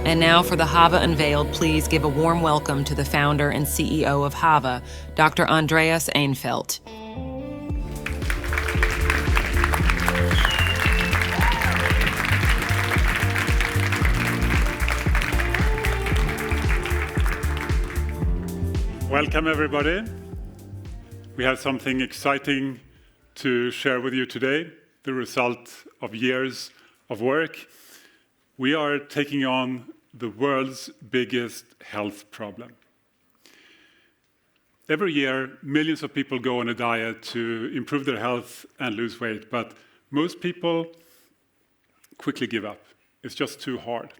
And now for the Hava Unveiled, please give a warm welcome to the founder and CEO of Hava, Dr. Andreas Eenfeldt. Welcome, everybody. We have something exciting to share with you today, the result of years of work. We are taking on the world's biggest health problem. Every year, millions of people go on a diet to improve their health and lose weight, but most people quickly give up. It's just too hard.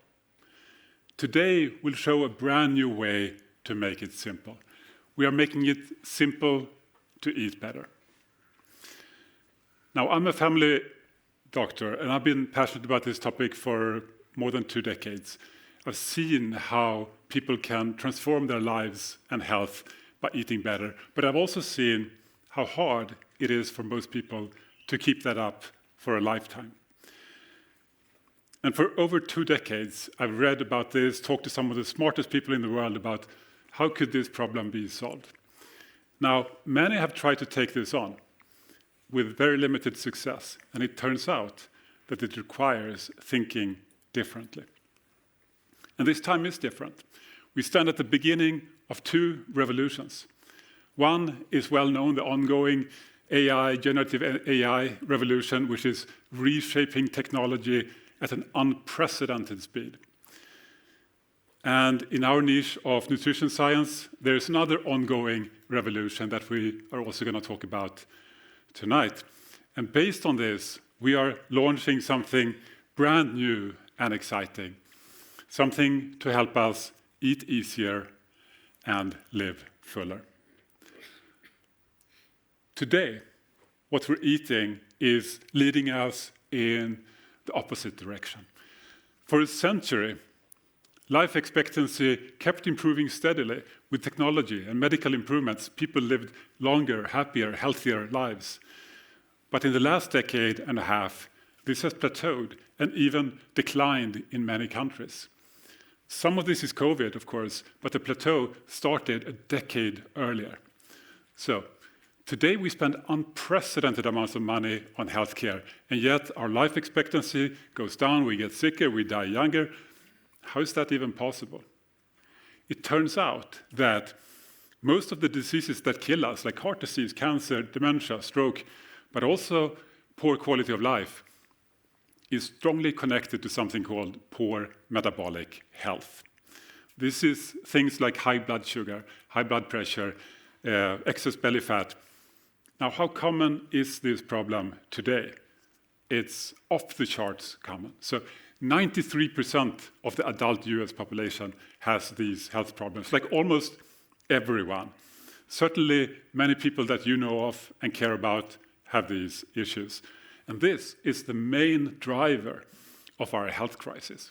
Today, we'll show a brand new way to make it simple. We are making it simple to eat better. Now, I'm a family doctor, and I've been passionate about this topic for more than 2 decades. I've seen how people can transform their lives and health by eating better, but I've also seen how hard it is for most people to keep that up for a lifetime. And for over 2 decades, I've read about this, talked to some of the smartest people in the world about how could this problem be solved. Now, many have tried to take this on with very limited success, and it turns out that it requires thinking differently. And this time is different. We stand at the beginning of 2 revolutions. One is well known, the ongoing AI, generative AI revolution, which is reshaping technology at an unprecedented speed. And in our niche of nutrition science, there's another ongoing revolution that we are also going to talk about tonight. And based on this, we are launching something brand new and exciting, something to help us eat easier and live fuller. Today, what we're eating is leading us in the opposite direction. For a century, life expectancy kept improving steadily with technology and medical improvements. People lived longer, happier, healthier lives. But in the last decade and a half, this has plateaued and even declined in many countries. Some of this is COVID, of course, but the plateau started a decade earlier. So today we spend unprecedented amounts of money on healthcare, and yet our life expectancy goes down, we get sicker, we die younger. How is that even possible? It turns out that most of the diseases that kill us, like heart disease, cancer, dementia, stroke, but also poor quality of life, is strongly connected to something called poor metabolic health. This is things like high blood sugar, high blood pressure, excess belly fat. Now, how common is this problem today? It's off the charts common. So 93% of the adult US population has these health problems, like almost everyone. Certainly, many people that you know of and care about have these issues. And this is the main driver of our health crisis.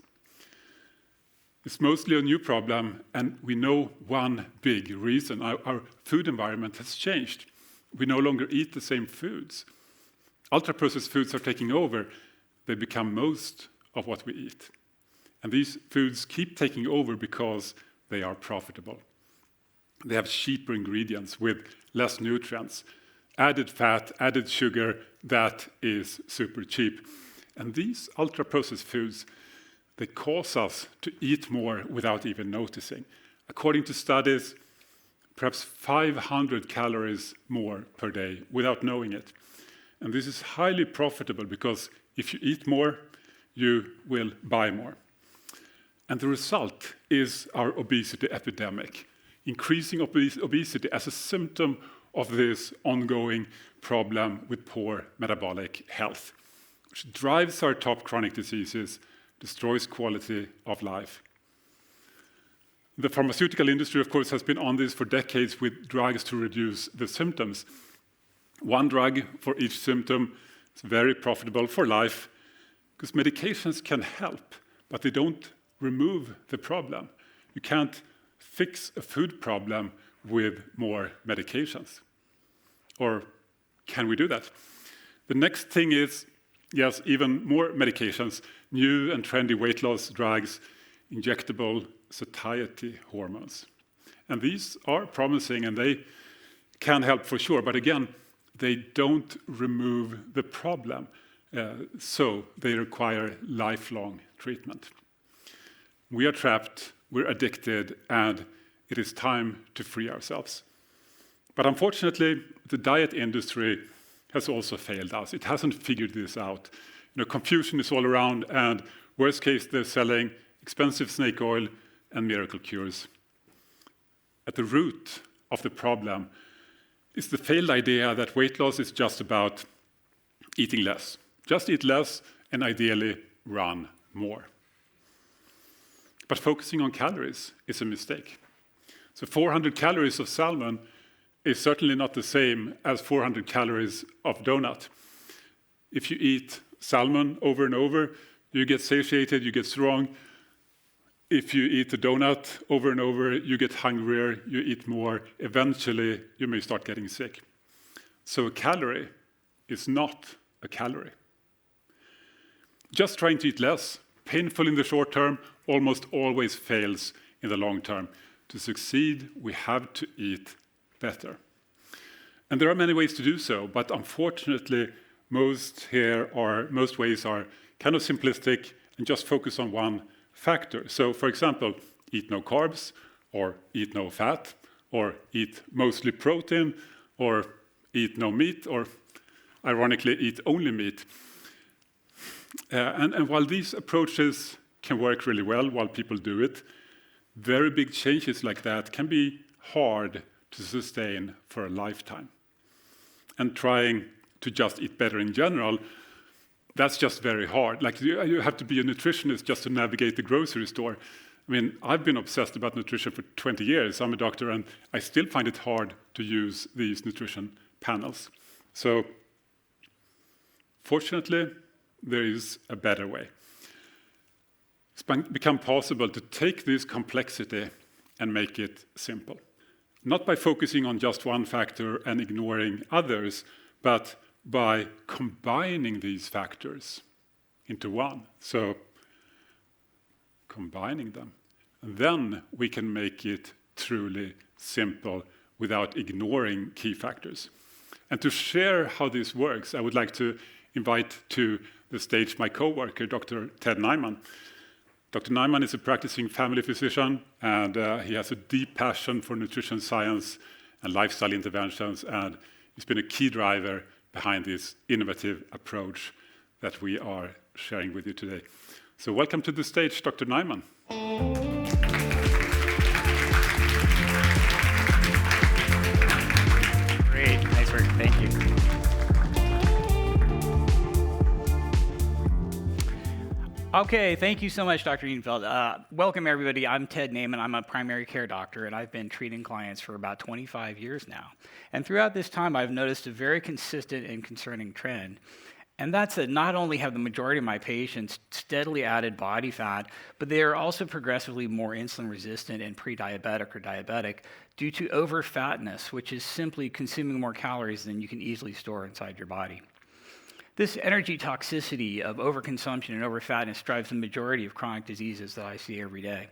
It's mostly a new problem, and we know one big reason. Our food environment has changed. We no longer eat the same foods. Ultra-processed foods are taking over. They become most of what we eat. And these foods keep taking over because they are profitable. They have cheaper ingredients with less nutrients, added fat, added sugar, that is super cheap. And these ultra-processed foods, they cause us to eat more without even noticing. According to studies, perhaps 500 calories more per day without knowing it. And this is highly profitable because if you eat more, you will buy more. And the result is our obesity epidemic, increasing obesity as a symptom of this ongoing problem with poor metabolic health, which drives our top chronic diseases, destroys quality of life. The pharmaceutical industry, of course, has been on this for decades with drugs to reduce the symptoms. One drug for each symptom is very profitable for life, because medications can help, but they don't remove the problem. You can't fix a food problem with more medications. Or can we do that? The next thing is, yes, even more medications, new and trendy weight loss drugs injectable satiety hormones. And these are promising and they can help for sure, but again, they don't remove the problem, so they require lifelong treatment. We are trapped, we're addicted, and it is time to free ourselves. But unfortunately, the diet industry has also failed us. It hasn't figured this out. Confusion is all around, and worst case, they're selling expensive snake oil and miracle cures. At the root of the problem is the failed idea that weight loss is just about eating less. Just eat less and ideally run more. But focusing on calories is a mistake. So 400 calories of salmon is certainly not the same as 400 calories of donut. If you eat salmon over and over, you get satiated, you get strong. If you eat a donut over and over, you get hungrier, you eat more. Eventually, you may start getting sick. So a calorie is not a calorie. Just trying to eat less, painful in the short term, almost always fails in the long term. To succeed, we have to eat better. And there are many ways to do so, but unfortunately, most ways are kind of simplistic and just focus on one factor. So, for example, eat no carbs, or eat no fat, or eat mostly protein, or eat no meat, or ironically, eat only meat. And while these approaches can work really well while people do it, very big changes like that can be hard to sustain for a lifetime. And trying to just eat better in general, that's just very hard. Like you have to be a nutritionist just to navigate the grocery store. I mean, I've been obsessed about nutrition for 20 years. I'm a doctor, and I still find it hard to use these nutrition panels. So, fortunately, there is a better way. It's become possible to take this complexity and make it simple. Not by focusing on just one factor and ignoring others, but by combining these factors into one. So, combining them. And then we can make it truly simple without ignoring key factors. And to share how this works, I would like to invite to the stage my co-worker, Dr. Ted Naiman. Dr. Naiman is a practicing family physician, and he has a deep passion for nutrition science and lifestyle interventions, and he's been a key driver behind this innovative approach that we are sharing with you today. So welcome to the stage, Dr. Naiman. Great, nice work, thank you. Okay, thank you so much, Dr. Eenfeldt. Welcome, everybody. I'm Ted Naiman. I'm a primary care doctor, and I've been treating clients for about 25 years now. And throughout this time, I've noticed a very consistent and concerning trend. And that's that not only have the majority of my patients steadily added body fat, but they are also progressively more insulin resistant and pre-diabetic or diabetic due to overfatness, which is simply consuming more calories than you can easily store inside your body. This energy toxicity of overconsumption and overfatness drives the majority of chronic diseases that I see every day.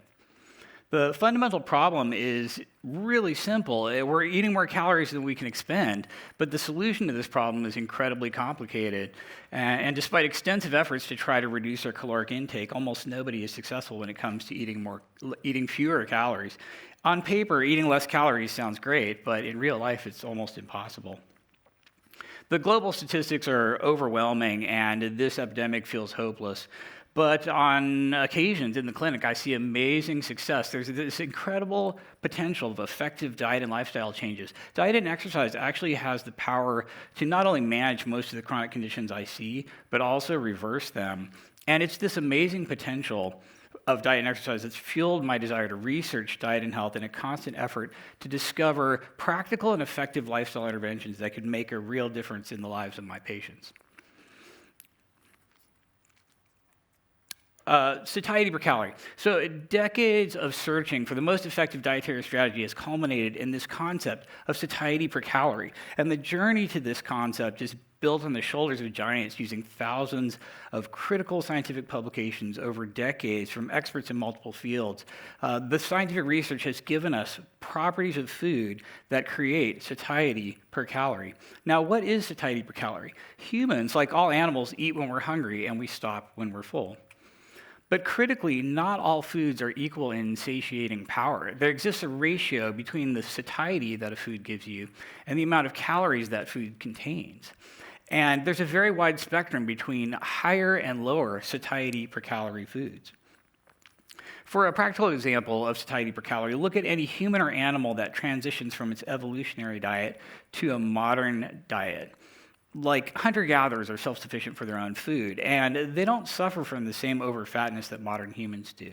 The fundamental problem is really simple. We're eating more calories than we can expend, but the solution to this problem is incredibly complicated. And despite extensive efforts to try to reduce our caloric intake, almost nobody is successful when it comes to eating fewer calories. On paper, eating less calories sounds great, but in real life, it's almost impossible. The global statistics are overwhelming, and this epidemic feels hopeless. But on occasions in the clinic, I see amazing success. There's this incredible potential of effective diet and lifestyle changes. Diet and exercise actually has the power to not only manage most of the chronic conditions I see, but also reverse them. And it's this amazing potential of diet and exercise that's fueled my desire to research diet and health in a constant effort to discover practical and effective lifestyle interventions that could make a real difference in the lives of my patients. Satiety per calorie. So decades of searching for the most effective dietary strategy has culminated in this concept of satiety per calorie. And the journey to this concept is built on the shoulders of giants using thousands of critical scientific publications over decades from experts in multiple fields. The scientific research has given us properties of food that create satiety per calorie. Now, what is satiety per calorie? Humans, like all animals, eat when we're hungry and we stop when we're full. But critically, not all foods are equal in satiating power. There exists a ratio between the satiety that a food gives you and the amount of calories that food contains. And there's a very wide spectrum between higher and lower satiety per calorie foods. For a practical example of satiety per calorie, look at any human or animal that transitions from its evolutionary diet to a modern diet. Like hunter-gatherers are self-sufficient for their own food, and they don't suffer from the same overfatness that modern humans do.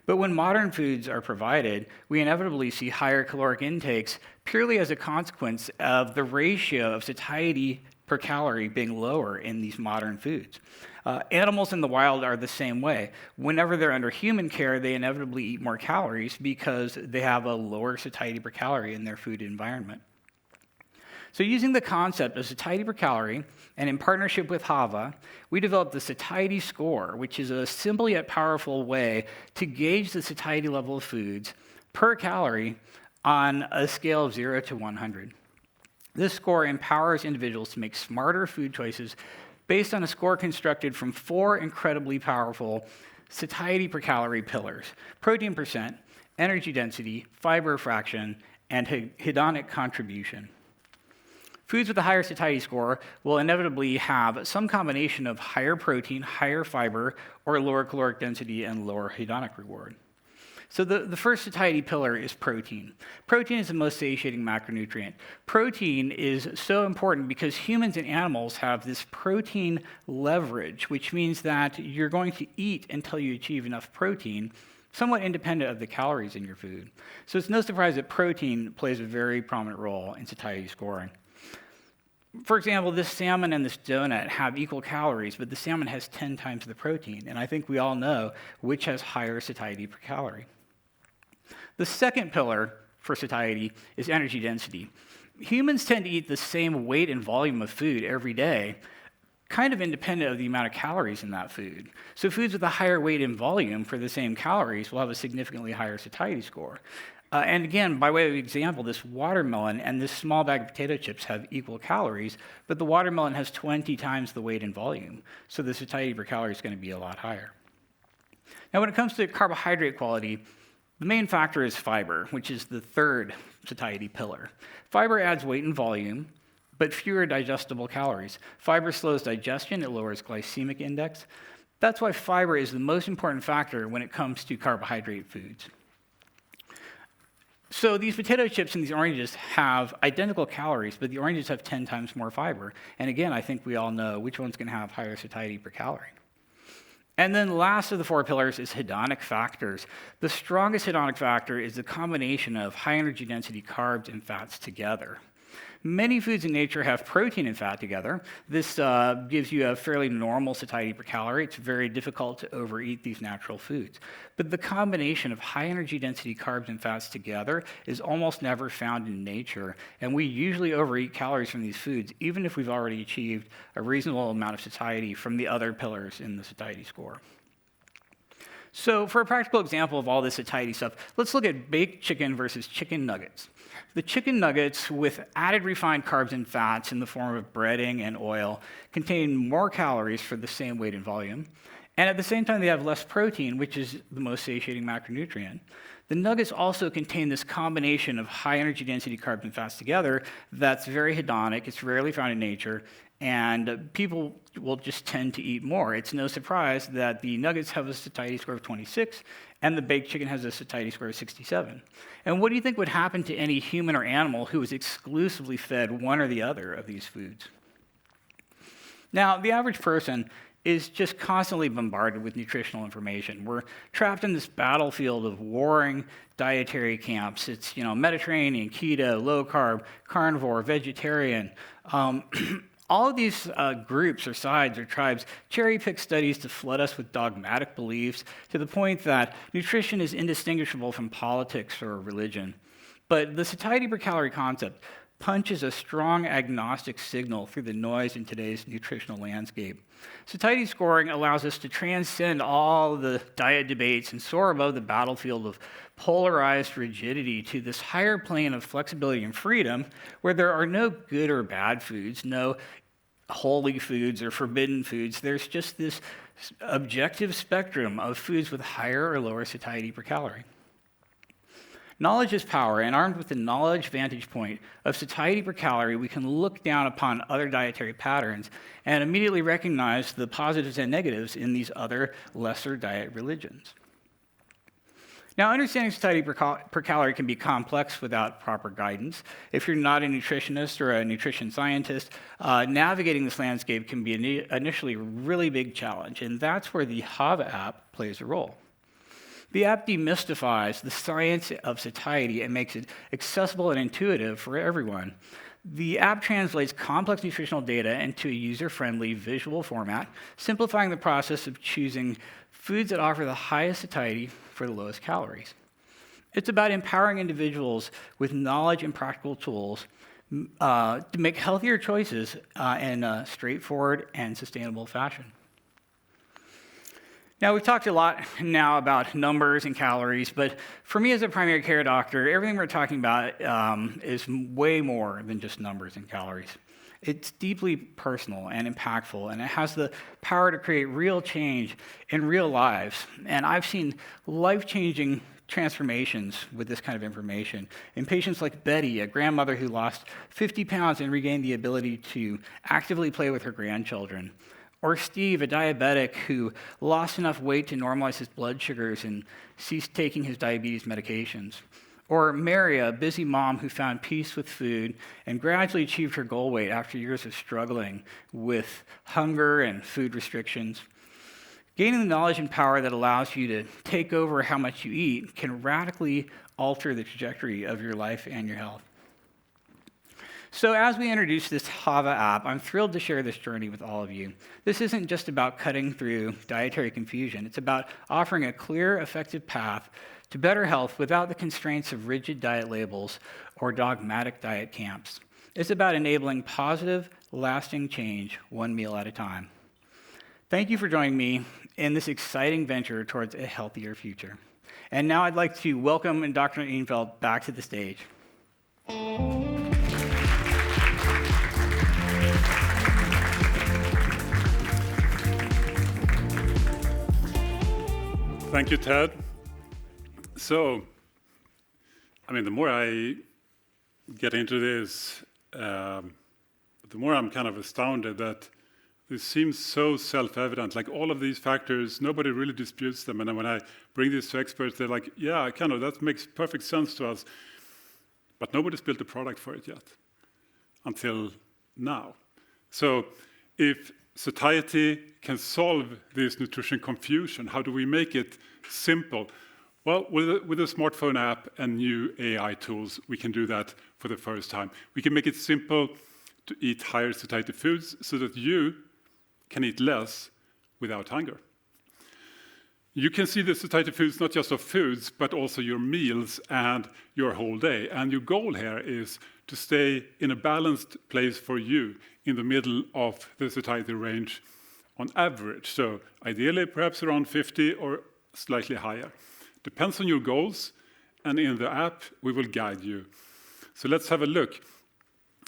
But when modern foods are provided, we inevitably see higher caloric intakes purely as a consequence of the ratio of satiety per calorie being lower in these modern foods. Animals in the wild are the same way. Whenever they're under human care, they inevitably eat more calories because they have a lower satiety per calorie in their food environment. So using the concept of satiety per calorie, and in partnership with Hava, we developed the satiety score, which is a simple yet powerful way to gauge the satiety level of foods per calorie on a scale of 0 to 100. This score empowers individuals to make smarter food choices based on a score constructed from 4 incredibly powerful satiety per calorie pillars: protein percent, energy density, fiber fraction, and hedonic contribution. Foods with a higher satiety score will inevitably have some combination of higher protein, higher fiber, or lower caloric density and lower hedonic reward. So the first satiety pillar is protein. Protein is the most satiating macronutrient. Protein is so important because humans and animals have this protein leverage, which means that you're going to eat until you achieve enough protein, somewhat independent of the calories in your food. So it's no surprise that protein plays a very prominent role in satiety scoring. For example, this salmon and this donut have equal calories, but the salmon has 10 times the protein, and I think we all know which has higher satiety per calorie. The second pillar for satiety is energy density. Humans tend to eat the same weight and volume of food every day, kind of independent of the amount of calories in that food. So foods with a higher weight and volume for the same calories will have a significantly higher satiety score. And again, by way of example, this watermelon and this small bag of potato chips have equal calories, but the watermelon has 20 times the weight and volume, so the satiety per calorie is going to be a lot higher. Now, when it comes to carbohydrate quality, the main factor is fiber, which is the third satiety pillar. Fiber adds weight and volume, but fewer digestible calories. Fiber slows digestion, it lowers glycemic index. That's why fiber is the most important factor when it comes to carbohydrate foods. So these potato chips and these oranges have identical calories, but the oranges have 10 times more fiber. And again, I think we all know which one's going to have higher satiety per calorie. And then the last of the 4 pillars is hedonic factors. The strongest hedonic factor is the combination of high energy density carbs and fats together. Many foods in nature have protein and fat together. This gives you a fairly normal satiety per calorie. It's very difficult to overeat these natural foods. But the combination of high energy density carbs and fats together is almost never found in nature, and we usually overeat calories from these foods, even if we've already achieved a reasonable amount of satiety from the other pillars in the satiety score. So for a practical example of all this satiety stuff, let's look at baked chicken versus chicken nuggets. The chicken nuggets with added refined carbs and fats in the form of breading and oil contain more calories for the same weight and volume, and at the same time they have less protein, which is the most satiating macronutrient. The nuggets also contain this combination of high energy density carbs and fats together that's very hedonic, it's rarely found in nature, and people will just tend to eat more. It's no surprise that the nuggets have a satiety score of 26 and the baked chicken has a satiety score of 67. And what do you think would happen to any human or animal who was exclusively fed one or the other of these foods? Now, the average person is just constantly bombarded with nutritional information. We're trapped in this battlefield of warring dietary camps. It's, Mediterranean, keto, low carb, carnivore, vegetarian. All of these groups or sides or tribes cherry-pick studies to flood us with dogmatic beliefs to the point that nutrition is indistinguishable from politics or religion. But the satiety per calorie concept punches a strong agnostic signal through the noise in today's nutritional landscape. Satiety scoring allows us to transcend all the diet debates and soar above the battlefield of polarized rigidity to this higher plane of flexibility and freedom, where there are no good or bad foods, no holy foods or forbidden foods. There's just this objective spectrum of foods with higher or lower satiety per calorie. Knowledge is power, and armed with the knowledge vantage point of satiety per calorie, we can look down upon other dietary patterns and immediately recognize the positives and negatives in these other lesser diet religions. Now, understanding satiety per calorie can be complex without proper guidance. If you're not a nutritionist or a nutrition scientist, navigating this landscape can be initially a really big challenge, and that's where the Hava app plays a role. The app demystifies the science of satiety and makes it accessible and intuitive for everyone. The app translates complex nutritional data into a user-friendly visual format, simplifying the process of choosing foods that offer the highest satiety for the lowest calories. It's about empowering individuals with knowledge and practical tools to make healthier choices in a straightforward and sustainable fashion. Now, we've talked a lot now about numbers and calories, but for me as a primary care doctor, everything we're talking about is way more than just numbers and calories. It's deeply personal and impactful, and it has the power to create real change in real lives. And I've seen life-changing transformations with this kind of information in patients like Betty, a grandmother who lost 50 pounds and regained the ability to actively play with her grandchildren. Or Steve, a diabetic who lost enough weight to normalize his blood sugars and ceased taking his diabetes medications. Or Mary, a busy mom who found peace with food and gradually achieved her goal weight after years of struggling with hunger and food restrictions. Gaining the knowledge and power that allows you to take over how much you eat can radically alter the trajectory of your life and your health. So as we introduce this Hava app, I'm thrilled to share this journey with all of you. This isn't just about cutting through dietary confusion. It's about offering a clear, effective path to better health without the constraints of rigid diet labels or dogmatic diet camps. It's about enabling positive, lasting change one meal at a time. Thank you for joining me in this exciting venture towards a healthier future. And now I'd like to welcome Dr. Eenfeldt back to the stage. Thank you, Ted. So, the more I get into this, the more I'm kind of astounded that this seems so self-evident. Like all of these factors, nobody really disputes them. And then when I bring this to experts, they're like, yeah, kind of, that makes perfect sense to us. But nobody's built a product for it yet, until now. So if satiety can solve this nutrition confusion, how do we make it simple? Well, with a smartphone app and new AI tools, we can do that for the first time. We can make it simple to eat higher satiety foods so that you can eat less without hunger. You can see the satiety foods not just of foods, but also your meals and your whole day. And your goal here is to stay in a balanced place for you in the middle of the satiety range on average. So ideally, perhaps around 50 or slightly higher. Depends on your goals, and in the app, we will guide you. So let's have a look.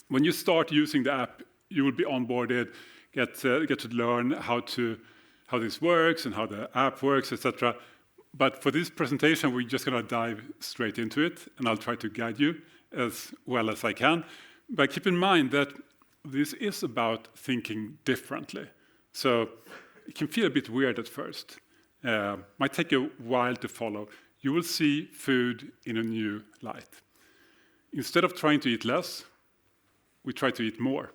When you start using the app, you will be onboarded, get to learn how this works and how the app works, etc. But for this presentation, we're just going to dive straight into it, and I'll try to guide you as well as I can. But keep in mind that this is about thinking differently. So it can feel a bit weird at first. Might take a while to follow. You will see food in a new light. Instead of trying to eat less, we try to eat more,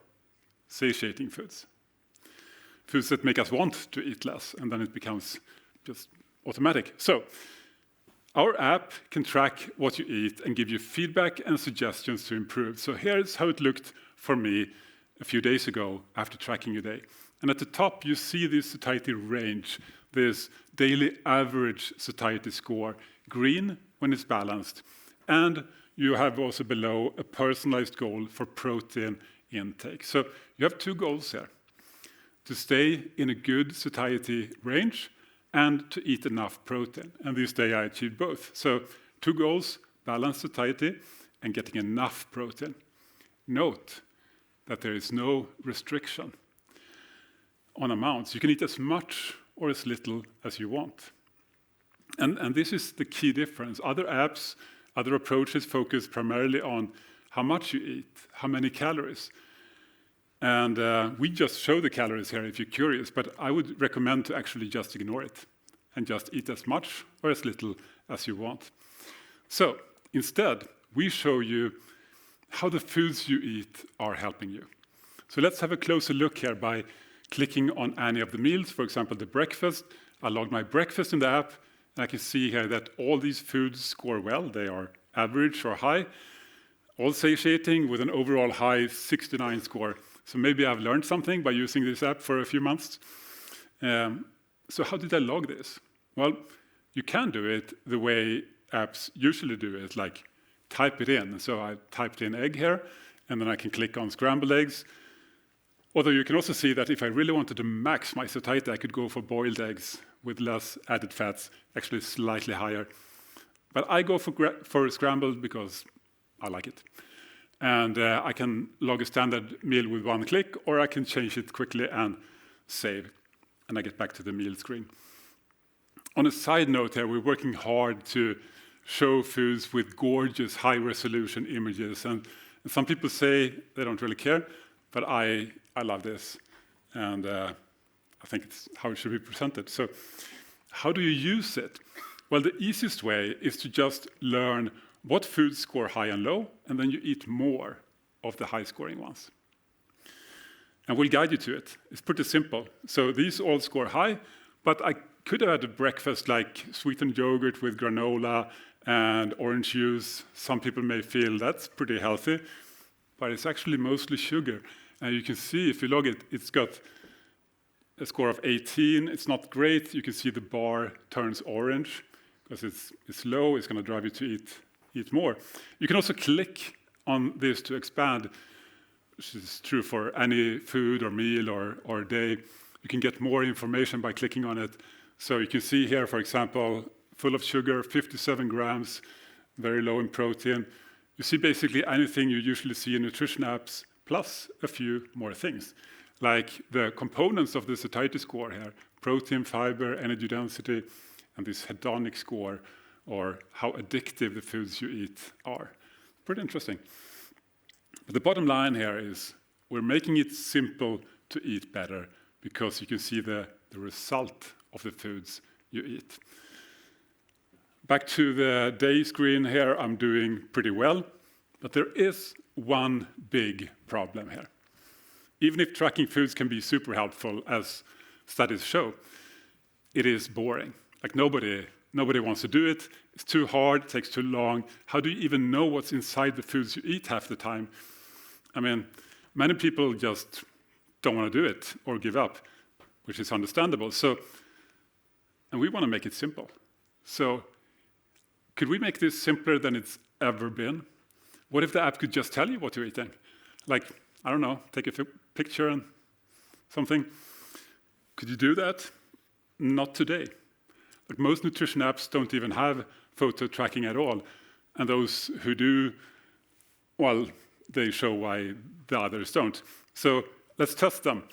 satiating foods. Foods that make us want to eat less, and then it becomes just automatic. So our app can track what you eat and give you feedback and suggestions to improve. So here's how it looked for me a few days ago after tracking your day. And at the top, you see this satiety range, this daily average satiety score, green when it's balanced, And you have also below a personalized goal for protein intake. So you have 2 goals here: to stay in a good satiety range and to eat enough protein. And this day I achieved both. So 2 goals: balanced satiety and getting enough protein. Note that there is no restriction on amounts. You can eat as much or as little as you want. And this is the key difference. Other apps, other approaches focus primarily on how much you eat, how many calories. And we just show the calories here if you're curious, but I would recommend to actually just ignore it and just eat as much or as little as you want. So instead, we show you how the foods you eat are helping you. So let's have a closer look here by clicking on any of the meals. For example, the breakfast. I log my breakfast in the app, and I can see here that all these foods score well. They are average or high, all satiating with an overall high 69 score. So maybe I've learned something by using this app for a few months. So how did I log this? Well, you can do it the way apps usually do it, like type it in. So I typed in egg here, and then I can click on scrambled eggs. Although you can also see that if I really wanted to max my satiety, I could go for boiled eggs with less added fats, actually slightly higher. But I go for scrambled because I like it. And I can log a standard meal with 1 click, or I can change it quickly and save. And I get back to the meal screen. On a side note here, we're working hard to show foods with gorgeous high-resolution images. And some people say they don't really care, but I love this. And I think it's how it should be presented. So how do you use it? Well, the easiest way is to just learn what foods score high and low, and then you eat more of the high-scoring ones. And we'll guide you to it. It's pretty simple. So these all score high, but I could have had a breakfast like sweetened yogurt with granola and orange juice. Some people may feel that's pretty healthy, but it's actually mostly sugar. And you can see if you log it, it's got a score of 18. It's not great. You can see the bar turns orange because it's low. It's going to drive you to eat more. You can also click on this to expand, which is true for any food or meal or day. You can get more information by clicking on it. So you can see here, for example, full of sugar, 57 grams, very low in protein. You see basically anything you usually see in nutrition apps, plus a few more things, like the components of the satiety score here: protein, fiber, energy density, and this hedonic score, or how addictive the foods you eat are. Pretty interesting. But the bottom line here is we're making it simple to eat better because you can see the result of the foods you eat. Back to the day screen here, I'm doing pretty well, but there is one big problem here. Even if tracking foods can be super helpful, as studies show, it is boring. Like nobody wants to do it. It's too hard, it takes too long. How do you even know what's inside the foods you eat half the time? I mean, many people just don't want to do it or give up, which is understandable. And we want to make it simple. So could we make this simpler than it's ever been? What if the app could just tell you what you're eating? Like, I don't know, take a picture and something. Could you do that? Not today. Like most nutrition apps don't even have photo tracking at all. And those who do, well, they show why the others don't. So let's test them.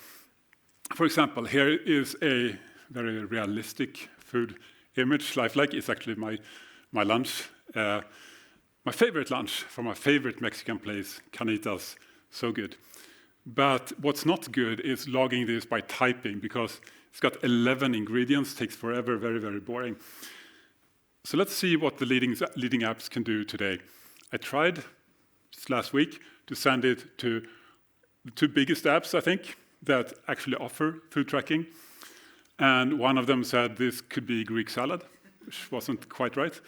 For example, here is a very realistic food image. Lifelike is actually my lunch. My favorite lunch from my favorite Mexican place, Canitas. So good. But what's not good is logging this by typing, because it's got 11 ingredients, takes forever, very, very boring. So let's see what the leading apps can do today. I tried just last week to send it to the 2 biggest apps, I think, that actually offer food tracking. And one of them said this could be Greek salad, which wasn't quite right.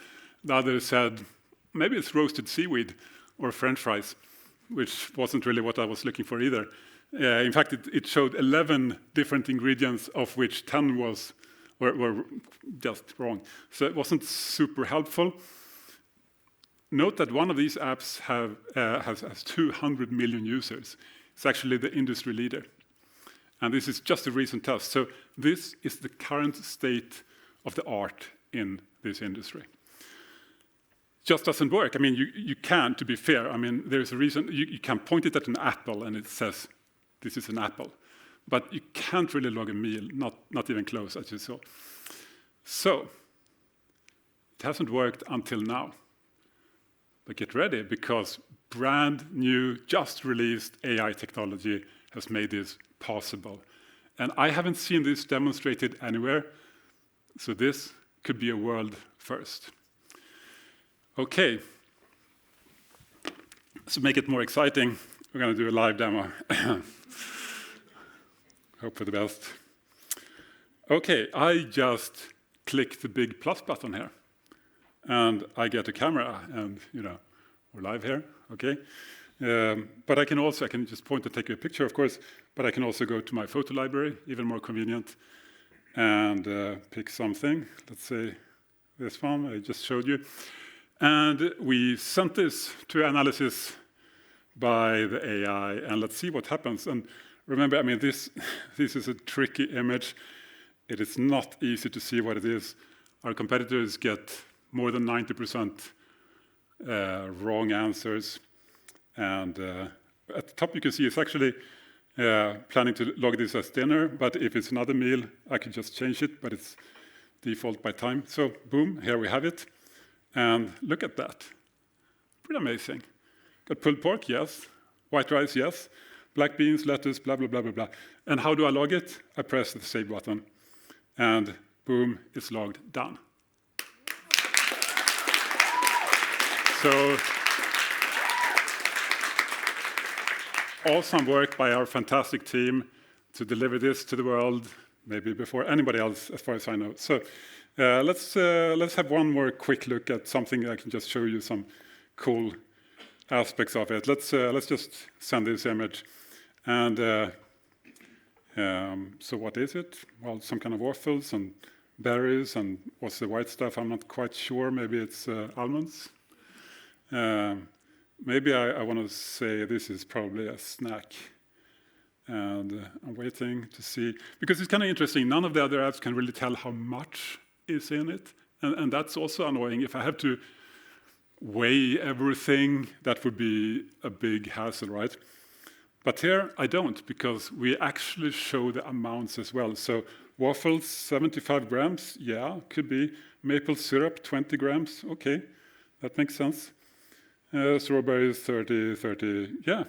The other said maybe it's roasted seaweed or French fries, which wasn't really what I was looking for either. In fact, it showed 11 different ingredients, of which 10 were just wrong. So it wasn't super helpful. note that one of these apps has 200 million users. It's actually the industry leader. And this is just a recent test. So this is the current state of the art in this industry. Just doesn't work. I mean, you can, to be fair. I mean, there's a reason. You can point it at an apple and it says, this is an apple. But you can't really log a meal, not even close, as you saw. So it hasn't worked until now. But get ready, because brand new, just released AI technology has made this possible. And I haven't seen this demonstrated anywhere, so this could be a world first. Okay, so make it more exciting, we're going to do a live demo. Hope for the best. Okay, I just click the big plus button here, and I get a camera, and we're live here, okay? But I can just point and take a picture, of course, but I can also go to my photo library, even more convenient, and pick something. Let's say this one I just showed you. And we sent this to analysis by the AI, and let's see what happens. And remember, I mean, this is a tricky image. It is not easy to see what it is. Our competitors get more than 90% wrong answers. And at the top, you can see it's actually planning to log this as dinner, but if it's another meal, I can just change it, but it's default by time. So boom, here we have it. And look at that. Pretty amazing. Got pulled pork, yes. White rice, yes. Black beans, lettuce, blah, blah, blah, blah, blah. And how do I log it? I press the save button. And boom, it's logged, done. So awesome work by our fantastic team to deliver this to the world, maybe before anybody else, as far as I know. So let's have one more quick look at something. I can just show you some cool aspects of it. Let's just send this image. And so what is it? Well, some kind of waffles and berries, and what's the white stuff? I'm not quite sure. Maybe it's almonds. Maybe I want to say this is probably a snack. And I'm waiting to see, because it's kind of interesting. None of the other apps can really tell how much is in it. And that's also annoying. If I have to weigh everything, that would be a big hassle, right? But here I don't, because we actually show the amounts as well. So waffles, 75 grams, yeah, could be. Maple syrup, 20 grams, okay, that makes sense. Strawberries, 30, yeah.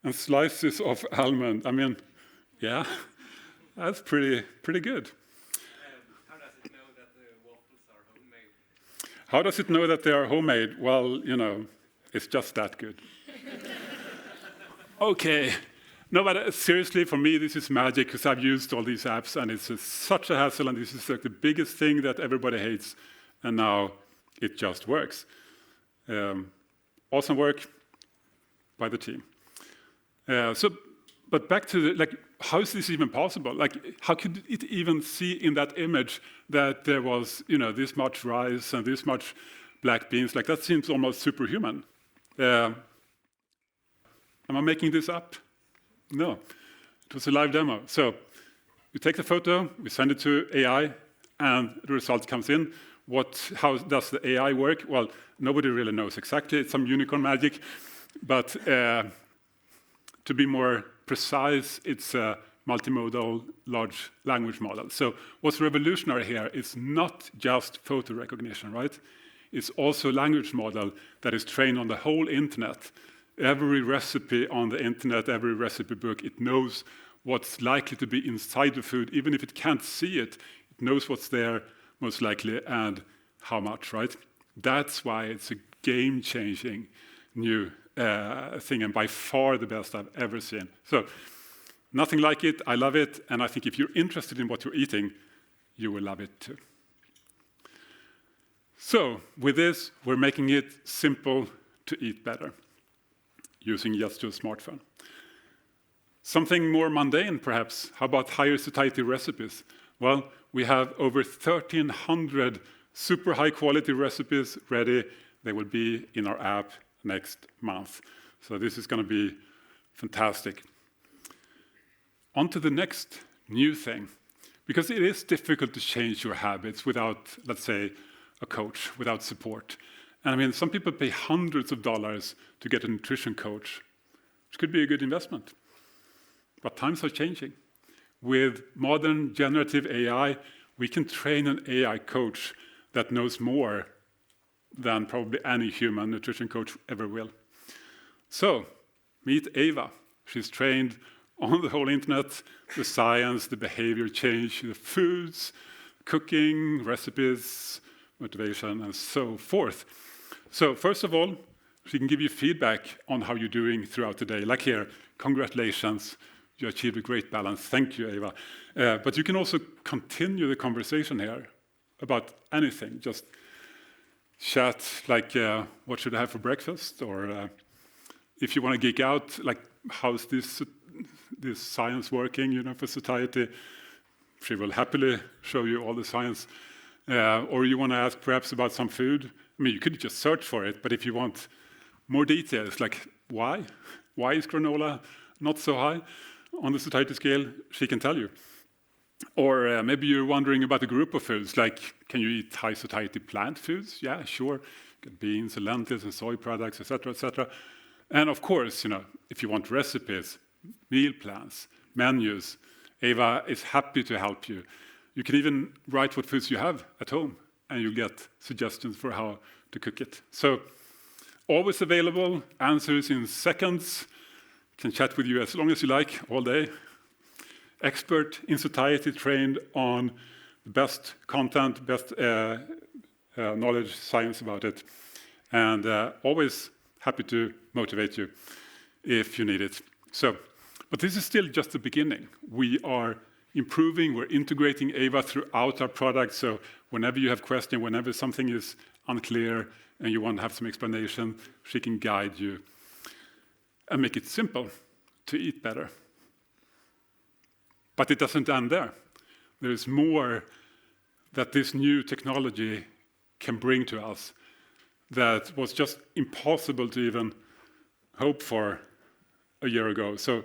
And slices of almond, I mean, yeah, that's pretty good. How does it know that the waffles are homemade? How does it know that they are homemade? Well, it's just that good. Okay. No, but seriously, for me, this is magic, because I've used all these apps, and it's such a hassle, and this is like the biggest thing that everybody hates, and now it just works. Awesome work by the team. But back to how is this even possible? How could it even see in that image that there was, this much rice and this much black beans? That seems almost superhuman. Am I making this up? No, it was a live demo. So we take the photo, we send it to AI, and the result comes in. How does the AI work? Well, nobody really knows exactly. It's some unicorn magic. But to be more precise, it's a multimodal large language model. So what's revolutionary here is not just photo recognition, right? It's also a language model that is trained on the whole internet. Every recipe on the internet, every recipe book, it knows what's likely to be inside the food. Even if it can't see it, it knows what's there most likely and how much, right? That's why it's a game-changing new thing, and by far the best I've ever seen. So nothing like it. I love it. And I think if you're interested in what you're eating, you will love it too. So with this, we're making it simple to eat better using just your smartphone. Something more mundane, perhaps. How about higher satiety recipes? Well, we have over 1,300 super high-quality recipes ready They will be in our app next month. So this is going to be fantastic. On to the next new thing, because it is difficult to change your habits without, let's say, a coach, without support. And I mean, some people pay hundreds of dollars to get a nutrition coach, which could be a good investment. But times are changing. With modern generative AI, we can train an AI coach that knows more than probably any human nutrition coach ever will. So, meet Eva. She's trained on the whole internet, the science, the behavior change, the foods, cooking, recipes, motivation, and so forth. So first of all, she can give you feedback on how you're doing throughout the day. Like here, congratulations, you achieved a great balance. Thank you, Eva. But you can also continue the conversation here about anything. Just chat like, what should I have for breakfast? Or if you want to geek out, like, how's this science working, for satiety? She will happily show you all the science. Or you want to ask perhaps about some food. I mean, you could just search for it, but if you want more details, like why is granola not so high on the satiety scale, she can tell you. Or maybe you're wondering about a group of foods, like can you eat high satiety plant foods? Yeah, sure. Get beans and lentils and soy products, etc., etc. And of course, if you want recipes, meal plans, menus, Eva is happy to help you. You can even write what foods you have at home, and you'll get suggestions for how to cook it. So, always available, answers in seconds, can chat with you as long as you like, all day. Expert in satiety, trained on the best content, best knowledge, science about it, and always happy to motivate you if you need it. So, but this is still just the beginning. We are improving, we're integrating Eva throughout our product, so whenever you have questions, whenever something is unclear and you want to have some explanation, she can guide you and make it simple to eat better. But it doesn't end there. There is more that this new technology can bring to us that was just impossible to even hope for a year ago. So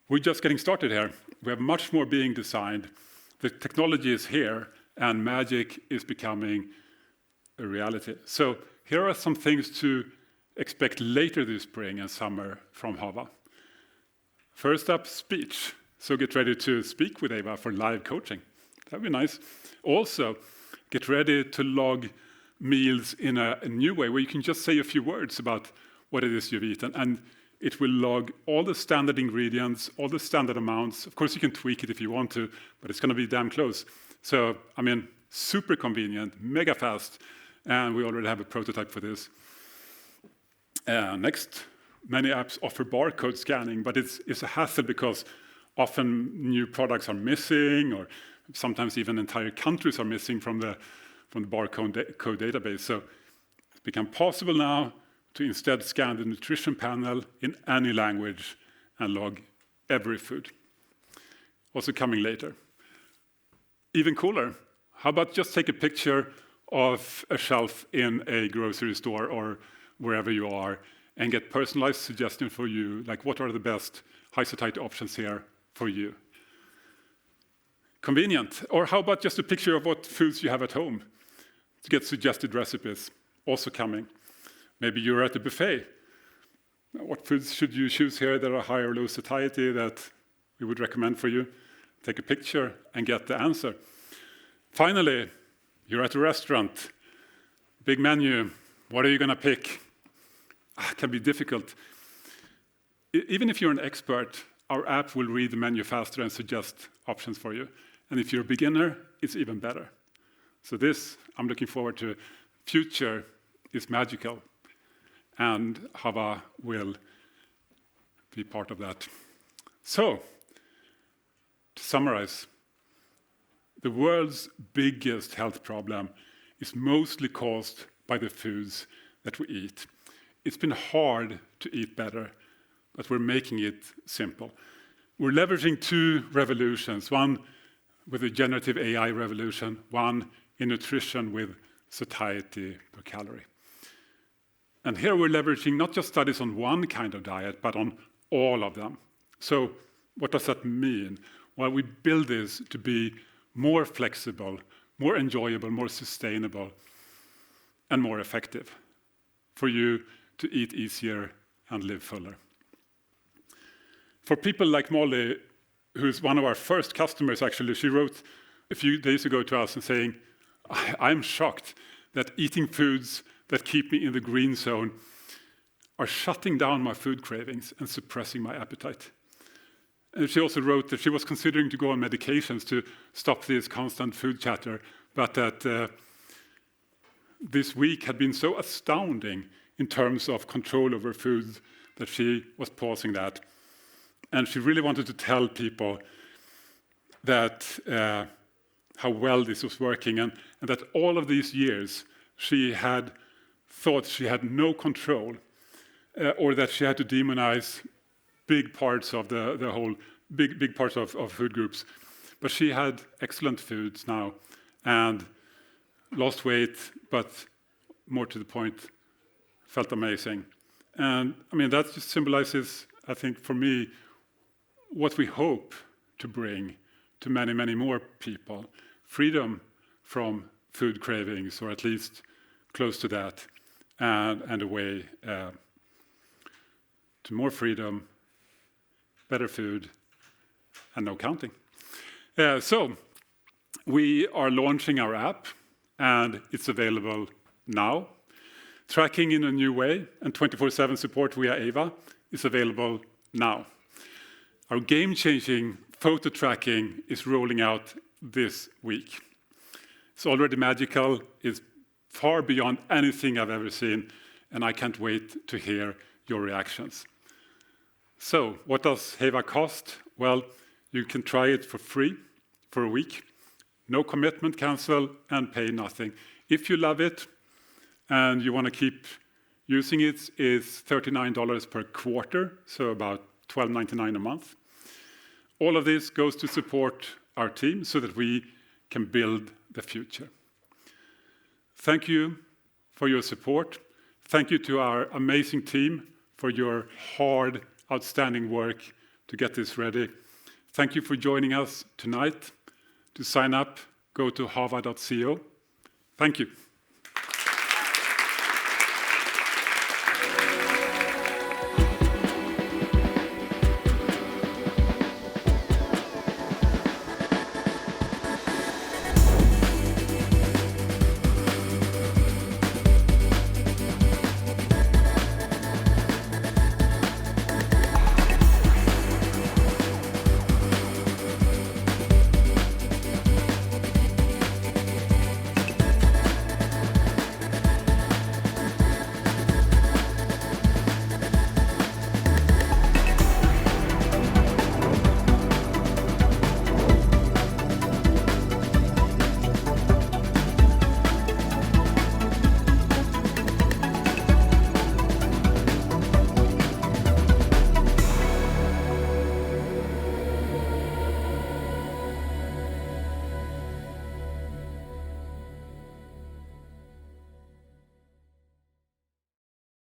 we're just getting started here. We have much more being designed. The technology is here, and magic is becoming a reality. So here are some things to expect later this spring and summer from Hava. First up, speech. So get ready to speak with Eva for live coaching. That'd be nice. Also, get ready to log meals in a new way, where you can just say a few words about what it is you've eaten, and it will log all the standard ingredients, all the standard amounts. Of course, you can tweak it if you want to, but it's going to be damn close. So, I mean, super convenient, mega fast, and we already have a prototype for this. Next, many apps offer barcode scanning, but it's a hassle because often new products are missing, or sometimes even entire countries are missing from the barcode code database. So it's become possible now to instead scan the nutrition panel in any language and log every food. Also coming later. Even cooler, how about just take a picture of a shelf in a grocery store or wherever you are and get personalized suggestions for you, like what are the best high satiety options here for you. Convenient. Or how about just a picture of what foods you have at home to get suggested recipes, also coming. Maybe you're at a buffet. What foods should you choose here that are high or low satiety that we would recommend for you? Take a picture and get the answer. Finally, you're at a restaurant. Big menu. What are you going to pick? It can be difficult. Even if you're an expert, our app will read the menu faster and suggest options for you. And if you're a beginner, it's even better. So this, I'm looking forward to. Future is magical. And Hava will be part of that. So, to summarize, the world's biggest health problem is mostly caused by the foods that we eat. It's been hard to eat better, but we're making it simple. We're leveraging two revolutions, one with the generative AI revolution, one in nutrition with satiety per calorie. And here we're leveraging not just studies on one kind of diet, but on all of them. So what does that mean? Well, we build this to be more flexible, more enjoyable, more sustainable, and more effective for you to eat easier and live fuller. For people like Molly, who's one of our first customers, actually, she wrote a few days ago to us and saying, I'm shocked that eating foods that keep me in the green zone are shutting down my food cravings and suppressing my appetite. And she also wrote that she was considering to go on medications to stop this constant food chatter, but that this week had been so astounding in terms of control over food that she was pausing that. And she really wanted to tell people that how well this was working, and that all of these years she had thought she had no control, or that she had to demonize big parts of the whole, big parts of food groups. But she had excellent foods now and lost weight, but more to the point, felt amazing. And I mean, that just symbolizes, I think, for me, what we hope to bring to many, many more people. Freedom from food cravings, or at least close to that, and a way to more freedom, better food, and no counting. So we are launching our app, and it's available now. Tracking in a new way, and 24/7 support via Ava is available now. Our game-changing photo tracking is rolling out this week. It's already magical. It's far beyond anything I've ever seen, and I can't wait to hear your reactions. So, what does Hava cost? Well, you can try it for free for a week. No commitment, cancel, and pay nothing. If you love it and you want to keep using it, it's $39 per quarter, so about $12.99 a month. All of this goes to support our team so that we can build the future. Thank you for your support. Thank you to our amazing team for your hard, outstanding work to get this ready. Thank you for joining us tonight. To sign up, go to hava.co. Thank you.